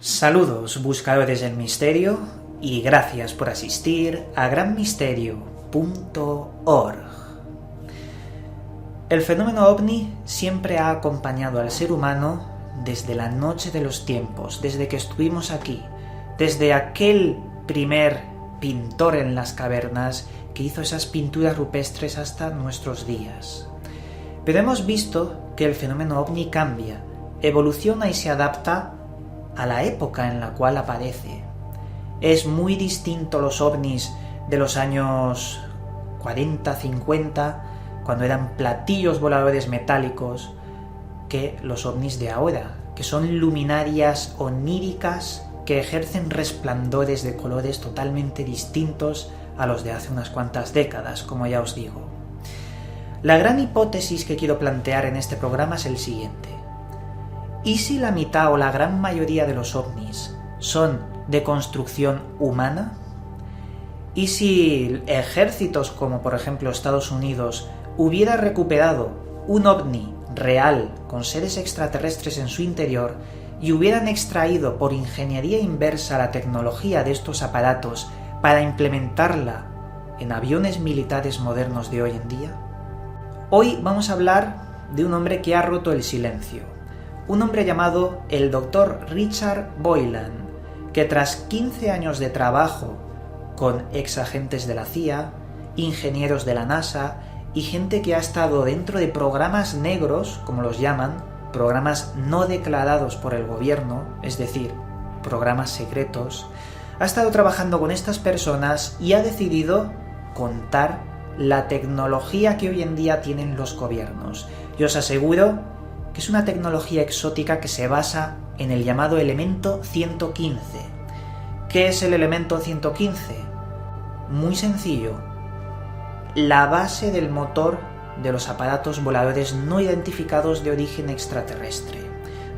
Saludos buscadores del misterio y gracias por asistir a granmisterio.org. El fenómeno ovni siempre ha acompañado al ser humano desde la noche de los tiempos, desde que estuvimos aquí, desde aquel primer pintor en las cavernas que hizo esas pinturas rupestres hasta nuestros días. Pero hemos visto que el fenómeno ovni cambia, evoluciona y se adapta a la época en la cual aparece. Es muy distinto los ovnis de los años 40, 50, cuando eran platillos voladores metálicos, que los ovnis de ahora, que son luminarias oníricas que ejercen resplandores de colores totalmente distintos a los de hace unas cuantas décadas, como ya os digo. La gran hipótesis que quiero plantear en este programa es el siguiente. ¿Y si la mitad o la gran mayoría de los ovnis son de construcción humana? ¿Y si ejércitos como por ejemplo Estados Unidos hubiera recuperado un ovni real con seres extraterrestres en su interior y hubieran extraído por ingeniería inversa la tecnología de estos aparatos para implementarla en aviones militares modernos de hoy en día? Hoy vamos a hablar de un hombre que ha roto el silencio. Un hombre llamado el Dr. Richard Boylan, que tras 15 años de trabajo con exagentes de la CIA, ingenieros de la NASA y gente que ha estado dentro de programas negros, como los llaman, programas no declarados por el gobierno, es decir, programas secretos, ha estado trabajando con estas personas y ha decidido contar la tecnología que hoy en día tienen los gobiernos. Y os aseguro que es una tecnología exótica que se basa en el llamado elemento 115. ¿Qué es el elemento 115? Muy sencillo. La base del motor de los aparatos voladores no identificados de origen extraterrestre.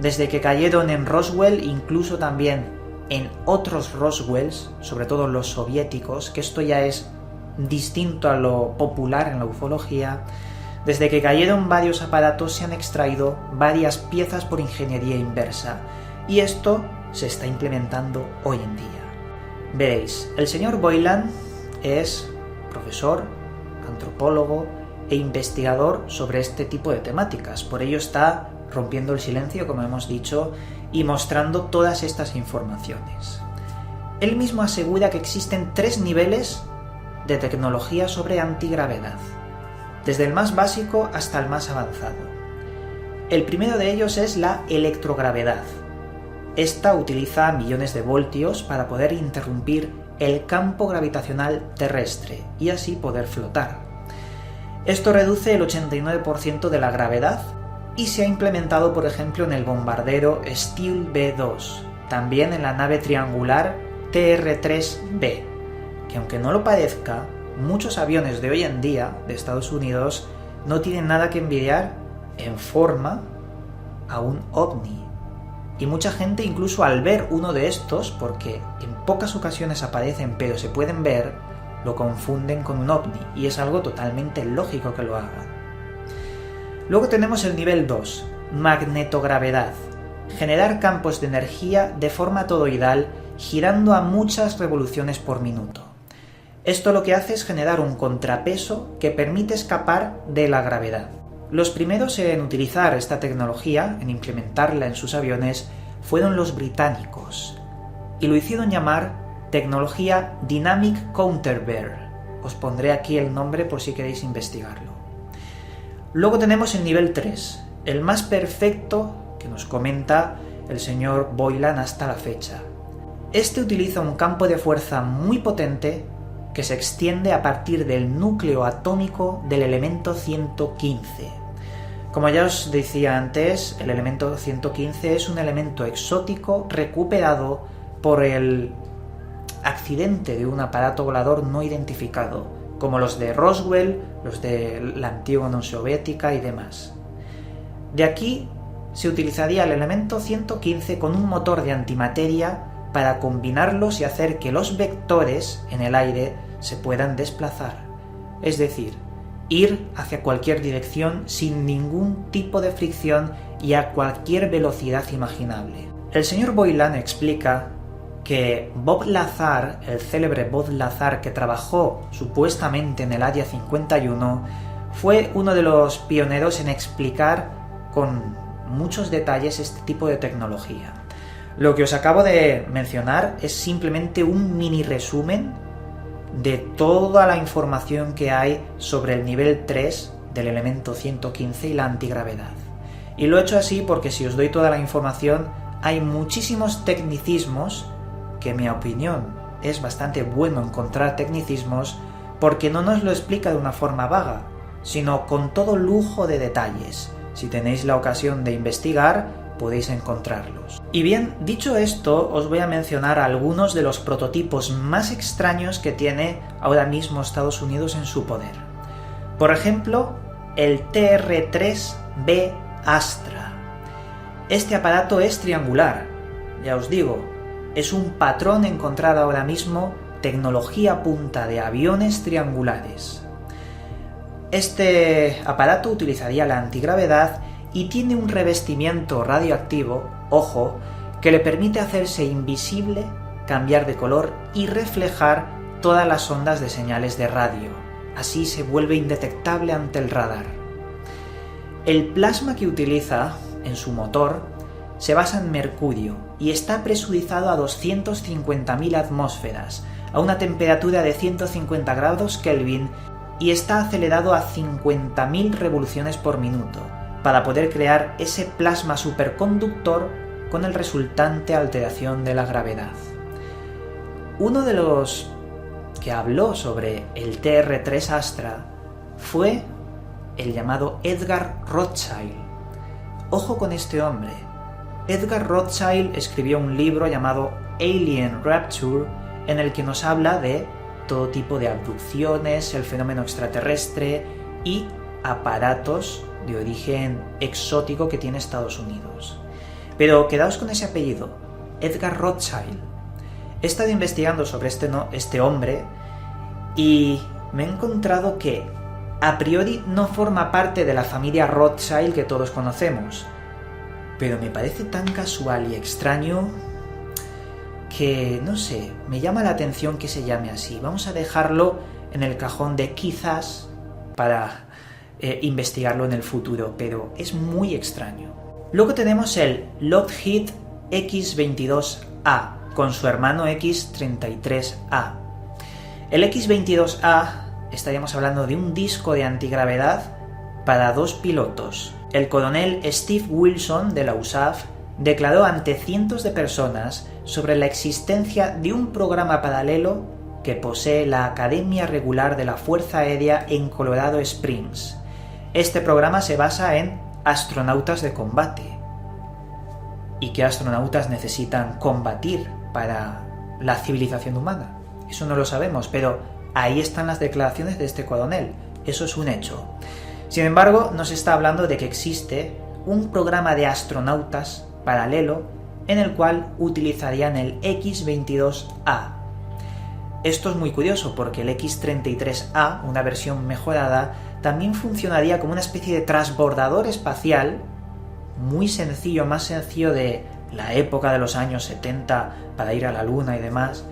Desde que cayeron en Roswell, incluso también en otros Roswells, sobre todo los soviéticos, que esto ya es distinto a lo popular en la ufología. Desde que cayeron varios aparatos se han extraído varias piezas por ingeniería inversa y esto se está implementando hoy en día. Veréis, el señor Boylan es profesor, antropólogo e investigador sobre este tipo de temáticas, por ello está rompiendo el silencio, como hemos dicho, y mostrando todas estas informaciones. Él mismo asegura que existen 3 niveles de tecnología sobre antigravedad, desde el más básico hasta el más avanzado. El primero de ellos es la electrogravedad. Esta utiliza millones de voltios para poder interrumpir el campo gravitacional terrestre y así poder flotar. Esto reduce el 89% de la gravedad y se ha implementado, por ejemplo, en el bombardero Stealth B-2, también en la nave triangular TR-3B, que aunque no lo parezca, muchos aviones de hoy en día de Estados Unidos no tienen nada que envidiar en forma a un ovni. Y mucha gente, incluso al ver uno de estos, porque en pocas ocasiones aparecen pero se pueden ver, lo confunden con un ovni, y es algo totalmente lógico que lo hagan. Luego tenemos el nivel 2, magnetogravedad. Generar campos de energía de forma toroidal girando a muchas revoluciones por minuto. Esto lo que hace es generar un contrapeso que permite escapar de la gravedad. Los primeros en utilizar esta tecnología, en implementarla en sus aviones, fueron los británicos, y lo hicieron llamar tecnología Dynamic Counterbear. Os pondré aquí el nombre por si queréis investigarlo. Luego tenemos el nivel 3, el más perfecto que nos comenta el señor Boylan hasta la fecha. Este utiliza un campo de fuerza muy potente que se extiende a partir del núcleo atómico del elemento 115. Como ya os decía antes, el elemento 115 es un elemento exótico recuperado por el accidente de un aparato volador no identificado, como los de Roswell, los de la antigua Unión Soviética y demás. De aquí se utilizaría el elemento 115 con un motor de antimateria para combinarlos y hacer que los vectores en el aire se puedan desplazar, es decir, ir hacia cualquier dirección sin ningún tipo de fricción y a cualquier velocidad imaginable. El señor Boylan explica que Bob Lazar, el célebre Bob Lazar que trabajó supuestamente en el Área 51, fue uno de los pioneros en explicar con muchos detalles este tipo de tecnología. Lo que os acabo de mencionar es simplemente un mini resumen de toda la información que hay sobre el nivel 3 del elemento 115 y la antigravedad. Y lo he hecho así porque si os doy toda la información, hay muchísimos tecnicismos que en mi opinión es bastante bueno encontrar tecnicismos porque no nos lo explica de una forma vaga, sino con todo lujo de detalles. Si tenéis la ocasión de investigar, podéis encontrarlos. Y bien, dicho esto, os voy a mencionar algunos de los prototipos más extraños que tiene ahora mismo Estados Unidos en su poder. Por ejemplo, el TR-3B Astra. Este aparato es triangular, ya os digo, es un patrón encontrar ahora mismo tecnología punta de aviones triangulares. Este aparato utilizaría la antigravedad y tiene un revestimiento radioactivo, ojo, que le permite hacerse invisible, cambiar de color y reflejar todas las ondas de señales de radio. Así se vuelve indetectable ante el radar. El plasma que utiliza en su motor se basa en mercurio y está presurizado a 250.000 atmósferas, a una temperatura de 150 grados Kelvin y está acelerado a 50.000 revoluciones por minuto, para poder crear ese plasma superconductor con el resultante alteración de la gravedad. Uno de los que habló sobre el TR-3 Astra fue el llamado Edgar Rothschild. Ojo con este hombre. Edgar Rothschild escribió un libro llamado Alien Rapture, en el que nos habla de todo tipo de abducciones, el fenómeno extraterrestre y aparatos de origen exótico que tiene Estados Unidos. Pero quedaos con ese apellido, Edgar Rothschild. He estado investigando sobre este hombre y me he encontrado que a priori no forma parte de la familia Rothschild que todos conocemos, pero me parece tan casual y extraño que, no sé, me llama la atención que se llame así. Vamos a dejarlo en el cajón de quizás para investigarlo en el futuro, pero es muy extraño. Luego tenemos el Lockheed X-22A con su hermano X-33A. El X-22A estaríamos hablando de un disco de antigravedad para 2 pilotos. El coronel Steve Wilson de la USAF declaró ante cientos de personas sobre la existencia de un programa paralelo que posee la Academia Regular de la Fuerza Aérea en Colorado Springs. Este programa se basa en astronautas de combate. ¿Y qué astronautas necesitan combatir para la civilización humana? Eso no lo sabemos, pero ahí están las declaraciones de este coronel. Eso es un hecho. Sin embargo, nos está hablando de que existe un programa de astronautas paralelo en el cual utilizarían el X-22A. Esto es muy curioso porque el X-33A, una versión mejorada, también funcionaría como una especie de transbordador espacial muy sencillo, más sencillo de la época de los años 70 para ir a la Luna y demás,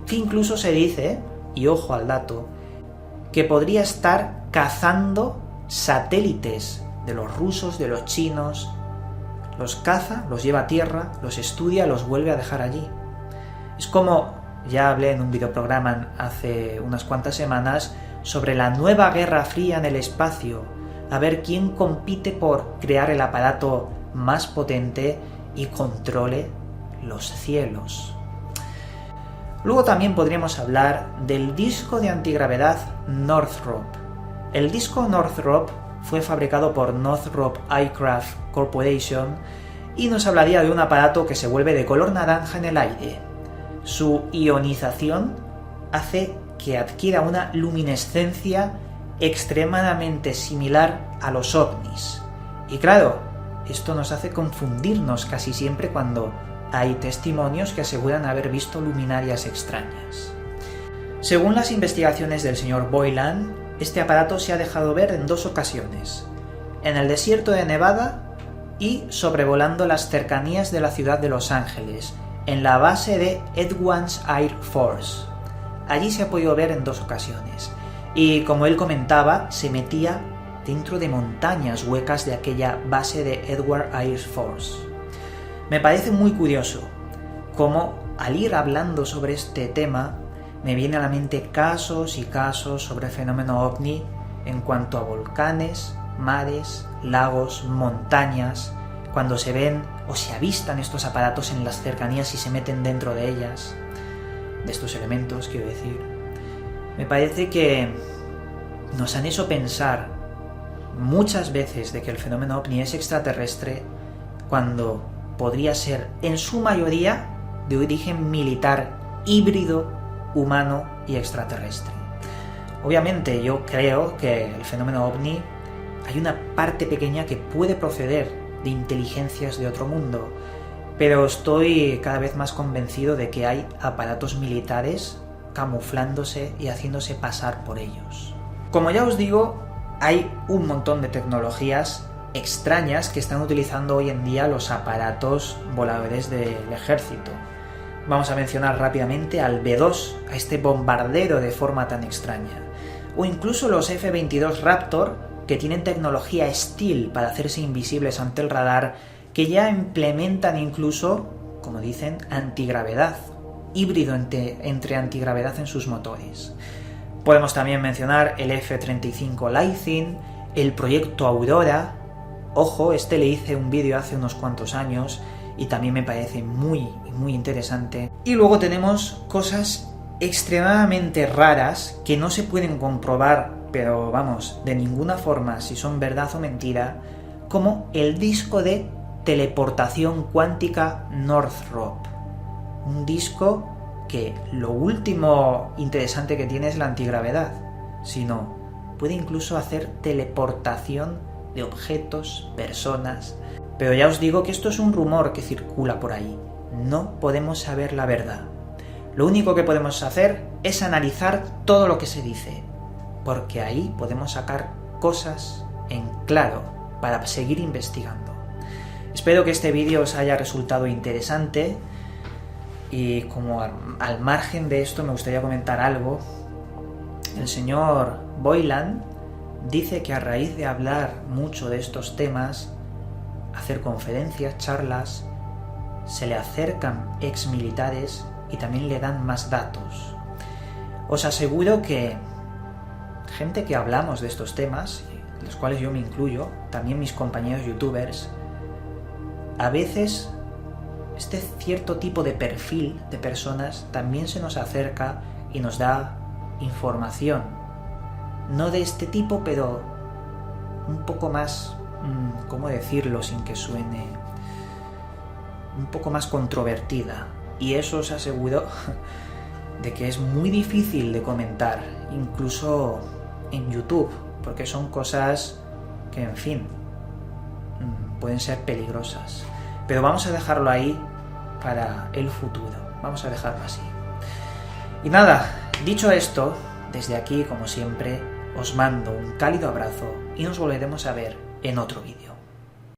que incluso se dice, y ojo al dato, que podría estar cazando satélites de los rusos, de los chinos, los caza, los lleva a tierra, los estudia, los vuelve a dejar allí. Es como, ya hablé en un videoprograma hace unas cuantas semanas, sobre la nueva Guerra Fría en el espacio, a ver quién compite por crear el aparato más potente y controle los cielos. Luego también podríamos hablar del disco de antigravedad Northrop. El disco Northrop fue fabricado por Northrop Aircraft Corporation y nos hablaría de un aparato que se vuelve de color naranja en el aire. Su ionización hace que adquiera una luminescencia extremadamente similar a los ovnis. Y claro, esto nos hace confundirnos casi siempre cuando hay testimonios que aseguran haber visto luminarias extrañas. Según las investigaciones del señor Boylan, este aparato se ha dejado ver en 2 ocasiones, en el desierto de Nevada y sobrevolando las cercanías de la ciudad de Los Ángeles, en la base de Edwards Air Force. Allí se ha podido ver en 2 ocasiones, y como él comentaba, se metía dentro de montañas huecas de aquella base de Edwards Air Force. Me parece muy curioso cómo, al ir hablando sobre este tema, me viene a la mente casos y casos sobre el fenómeno ovni en cuanto a volcanes, mares, lagos, montañas, cuando se ven o se avistan estos aparatos en las cercanías y se meten dentro de ellas, de estos elementos, quiero decir. Me parece que nos han hecho pensar muchas veces de que el fenómeno ovni es extraterrestre, cuando podría ser en su mayoría de origen militar, híbrido, humano y extraterrestre. Obviamente yo creo que el fenómeno ovni hay una parte pequeña que puede proceder de inteligencias de otro mundo, pero estoy cada vez más convencido de que hay aparatos militares camuflándose y haciéndose pasar por ellos. Como ya os digo, hay un montón de tecnologías extrañas que están utilizando hoy en día los aparatos voladores del ejército. Vamos a mencionar rápidamente al B-2, a este bombardero de forma tan extraña, o incluso los F-22 Raptor, que tienen tecnología Stealth para hacerse invisibles ante el radar, que ya implementan incluso, como dicen, antigravedad, híbrido entre antigravedad en sus motores. Podemos también mencionar el F-35 Lightning, el proyecto Aurora. Ojo, este le hice un vídeo hace unos cuantos años y también me parece muy interesante. Y luego tenemos cosas extremadamente raras que no se pueden comprobar, pero vamos, de ninguna forma si son verdad o mentira, como el disco de teleportación cuántica Northrop. Un disco que lo último interesante que tiene es la antigravedad, sino puede incluso hacer teleportación de objetos, personas. Pero ya os digo que esto es un rumor que circula por ahí. No podemos saber la verdad. Lo único que podemos hacer es analizar todo lo que se dice, porque ahí podemos sacar cosas en claro para seguir investigando. Espero que este vídeo os haya resultado interesante y como al margen de esto me gustaría comentar algo. El señor Boylan dice que a raíz de hablar mucho de estos temas, hacer conferencias, charlas, se le acercan exmilitares y también le dan más datos. Os aseguro que gente que hablamos de estos temas, en los cuales yo me incluyo, también mis compañeros youtubers, a veces este cierto tipo de perfil de personas también se nos acerca y nos da información. No de este tipo, pero un poco más, ¿cómo decirlo sin que suene? Un poco más controvertida. Y eso os aseguro de que es muy difícil de comentar, incluso en YouTube, porque son cosas que, en fin, pueden ser peligrosas. Pero vamos a dejarlo ahí para el futuro. Vamos a dejarlo así. Y nada, dicho esto, desde aquí, como siempre, os mando un cálido abrazo y nos volveremos a ver en otro vídeo.